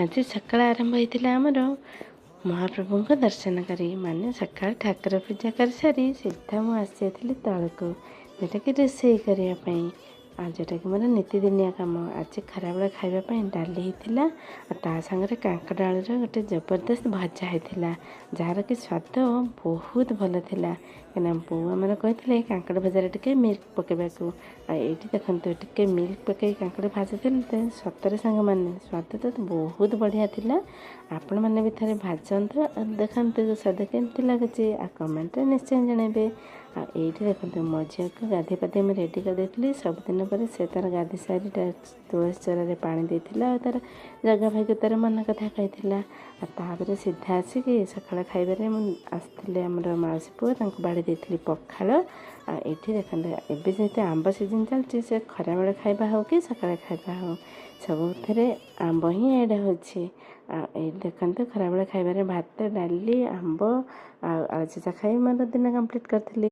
ଆଜି ସକାଳ ଆରମ୍ଭ ହୋଇଥିଲା ଆମର ମହାପ୍ରଭୁଙ୍କ ଦର୍ଶନ କରି, ମାନେ ସକାଳ ଠାକୁର ପୂଜା କରିସାରି ସିଧା ମୁଁ ଆସିଯାଇଥିଲି ତଳକୁ, ଯେଉଁଟାକି ରୋଷେଇ କରିବା ପାଇଁ। ଆଉ ଯେଉଁଟାକି ମୋର ନୀତିଦିନିଆ କାମ। ଆଜି ଖରାବେଳେ ଖାଇବା ପାଇଁ ଡାଲି ହେଇଥିଲା, ଆଉ ତା ସାଙ୍ଗରେ କାଙ୍କଡ଼ ଆଳୁର ଗୋଟେ ଜବରଦସ୍ତ ଭଜା ହେଇଥିଲା, ଯାହାର କି ସ୍ୱାଦ ବହୁତ ଭଲ ଥିଲା। କାହିଁକିନା ବୋଉ ଆମର କହିଥିଲେ କାଙ୍କଡ଼ ଭଜାରେ ଟିକେ ମିଲ୍କ ପକାଇବାକୁ। ଆଉ ଏଇଠି ଦେଖନ୍ତୁ ଟିକେ ମିଲ୍କ ପକାଇ କାଙ୍କଡ଼ ଭାଜିଥିଲେ ତ ସତରେ ସାଙ୍ଗମାନେ ସ୍ୱାଦ ତ ବହୁତ ବଢ଼ିଆ ଥିଲା। ଆପଣମାନେ ବି ଥରେ ଭାଜନ୍ତୁ ଆଉ ଦେଖନ୍ତୁ ସ୍ୱାଦ କେମିତି ଲାଗୁଛି, ଆଉ କମେଣ୍ଟରେ ନିଶ୍ଚୟ ଜଣାଇବେ। ଆଉ ଏଇଠି ଦେଖନ୍ତୁ ମୋ ଝିଅକୁ ଗାଧୋଇ ପାଧୋଇ ମୁଁ ରେଡ଼ି କରିଦେଇଥିଲି। ସବୁଦିନ ପରେ ସେ ତା'ର ଗାଧୋଇ ସାରି ତୁଳସୀ ଚଉରାରେ ପାଣି ଦେଇଥିଲା, ଆଉ ତା'ର ଜଗା ଭାଇକୁ ତା'ର ମନ କଥା କହିଥିଲା। ଆଉ ତାପରେ ସିଧା ଆସିକି ସକାଳ ଖାଇବାରେ ମୁଁ ଆସିଥିଲି ଆମର ମାଉସୀ ପୁଅ, ତାଙ୍କୁ ବାଢ଼ି ଦେଇଥିଲି ପଖାଳ। ଆଉ ଏଇଠି ଦେଖନ୍ତୁ ଏବେ ଯେହେତୁ ଆମ୍ବ ସିଜିନ୍ ଚାଲିଛି, ସେ ଖରାବେଳେ ଖାଇବା ହେଉ କି ସକାଳେ ଖାଇବା ହେଉ ସବୁଥିରେ ଆମ୍ବ ହିଁ ଏଇଟା ହେଉଛି। ଆଉ ଏଇଠି ଦେଖନ୍ତୁ ଖରାବେଳେ ଖାଇବାରେ ଭାତ, ଡାଲି, ଆମ୍ବ ଆଉ ଆଳୁ ସିଝା ଖାଇ ମୋର ଦିନ କମ୍ପ୍ଲିଟ୍ କରିଥିଲି।